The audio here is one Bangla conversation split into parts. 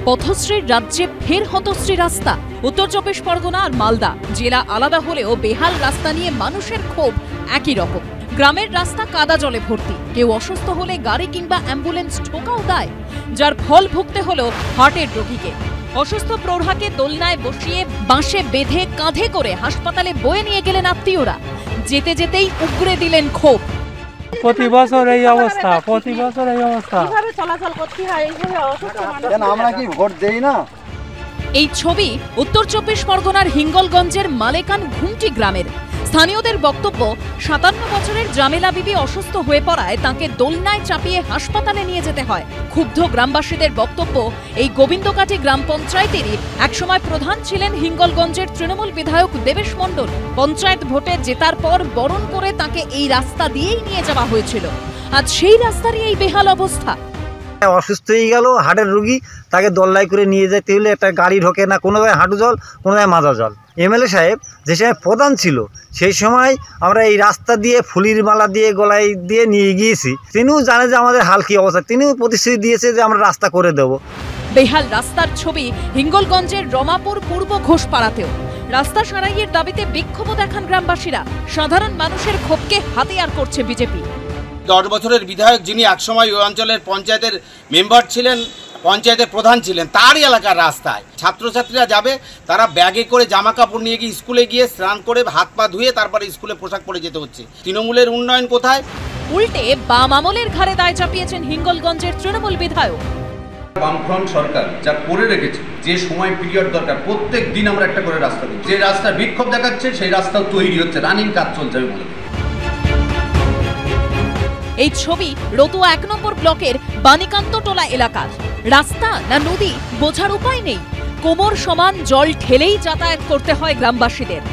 পথশ্রীর রাজ্যে ফের হতশ্রী রাস্তা। উত্তর চব্বিশ পরগনা আর মালদা জেলা আলাদা হলেও বেহাল রাস্তা নিয়ে মানুষের ক্ষোভ একই রকম। গ্রামের রাস্তা কাদা জলে ভর্তি, কেউ অসুস্থ হলে গাড়ি কিংবা অ্যাম্বুলেন্স ঠোকাও দেয়, যার ফল ভুগতে হলো হার্টের রোগীকে। অসুস্থ প্রৌঢ়াকে দোলনায় বসিয়ে বাঁশে বেঁধে কাঁধে করে হাসপাতালে বয়ে নিয়ে গেলেন আত্মীয়রা। যেতে যেতেই উগরে দিলেন ক্ষোভ। প্রতি বছর এই অবস্থা, প্রতি বছর এই অবস্থা। কিভাবে চলাচল করতে হয় এইভাবে অসুস্থ মানুষ? আমরা কি ভোট দেই না? এই ছবি উত্তর চব্বিশ পরগনার হিঙ্গলগঞ্জের মালেকান ঘুমটি গ্রামের। স্থানীয়দের বক্তব্য, 57 বছরের জামেলা বিবি অসুস্থ হয়ে পড়ায় তাকে দোলনায় চাপিয়ে হাসপাতালে নিয়ে যেতে হয়। ক্ষুব্ধ গ্রামবাসীদের বক্তব্য, এই গোবিন্দকাঠি গ্রাম পঞ্চায়েতেরই একসময় প্রধান ছিলেন হিঙ্গলগঞ্জের তৃণমূল বিধায়ক দেবেশ মণ্ডল। পঞ্চায়েত ভোটে জেতার পর বরণ করে তাকে এই রাস্তা দিয়েই নিয়ে যাওয়া হয়েছিল। আজ সেই রাস্তারই এই বেহাল অবস্থা। অসুস্থ হয়ে গেল, হার্টের রোগী, তাকে দোলনায় করে নিয়ে যেতে হলে একটা গাড়ি ঢোকে না, কোনো জায়গায় হাঁটু জল, কোনো জায়গায় মাজা জল। এমএলএ সাহেব যে সময় প্রধান ছিল সেই সময় আমরা এই রাস্তা দিয়ে ফুলির মালা দিয়ে গলায় দিয়ে নিয়ে গিয়েছি। তিনিও জানে যে আমাদের হাল কি অবস্থা, তিনিও প্রতিশ্রুতি দিয়েছে যে আমরা রাস্তা করে দেব। বেহাল রাস্তার ছবি হিঙ্গলগঞ্জের রমাপুর পূর্ব ঘোষপাড়াতেও। রাস্তা সারাইয়ের দাবিতে বিক্ষোভ দেখান গ্রামবাসীরা। সাধারণ মানুষের ক্ষোভকে হাতিয়ার করছে বিজেপি। 10 বছরের বিধায়ক যিনি একসময় ওই অঞ্চলের পঞ্চায়েতের মেম্বার ছিলেন, পঞ্চায়েতের প্রধান ছিলেন, তারই এলাকার রাস্তায় ছাত্রছাত্রীরা যাবে, তারা ব্যাগে করে জামা কাপড় নিয়ে গিয়ে স্কুলে গিয়ে স্নান করে হাত পা ধুয়ে তারপরে স্কুলে পোশাক পরে যেতে হচ্ছে। তৃণমূলের উন্নয়ন কোথায়? উল্টে বাম আমলের ঘাড়ে দায় চাপিয়েছেন হিঙ্গলগঞ্জের তৃণমূল বিধায়ক। বামফ্রন্ট সরকার যা করে রেখেছে, যে সময় পিরিয়ড দরকার, প্রত্যেক দিন আমরা একটা করে রাস্তা দিই। যে রাস্তা বিক্ষোভ দেখাচ্ছে সেই রাস্তাও তৈরি হচ্ছে, রানিং কাজ চলছে বলে। এই ছবি রতুয়া 1 নম্বর ব্লকের বানিকান্তটোলা এলাকার। রাস্তা না নদী বোঝার উপায় নেই, কোমর সমান জল ঠেলেই যাতায়াত করতে হয় গ্রামবাসীদের।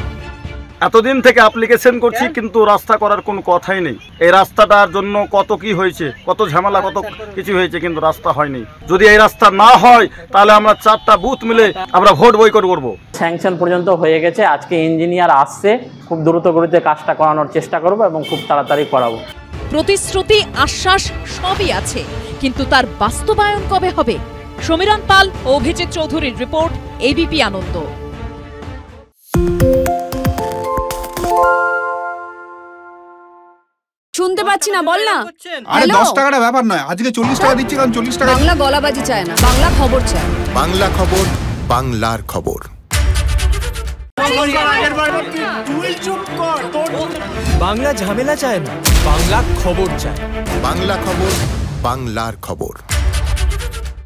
এতদিন থেকে অ্যাপ্লিকেশন করছি কিন্তু রাস্তা করার কোনো কথাই নেই। এই রাস্তাটার জন্য কত কি হয়েছে, কত ঝামেলা, কত কিছু হয়েছে, কিন্তু রাস্তা হয়নি। যদি এই রাস্তা না হয় তাহলে আমরা 4টা বুথ মিলে আমরা ভোট বয়কট করব। স্যাংশন পর্যন্ত হয়ে গেছে, আজকে ইঞ্জিনিয়ার আসছে, খুব দ্রুত গতিতে কাজটা করানোর চেষ্টা করব এবং খুব তাড়াতাড়ি করাবো। প্রতিশ্রুতি, আশ্বাস সবই আছে, কিন্তু তার বাস্তবায়ন কবে হবে? সমীরণ পাল ও অভিজিৎ চৌধুরীর রিপোর্ট, এবিপি আনন্দ। শুনতে পাচ্ছি না, বল না। আরে 10 টাকাটা ব্যাপার নয়, আজকে 40 টাকা দিচ্ছি, কারণ 40 টাকা। বাংলা গলাবাজি চায় না, বাংলা খবর চায়। বাংলা খবর, বাংলার খবর। বাংলা ঝামেলা চায় না, বাংলা খবর চায়। বাংলা খবর, বাংলার খবর।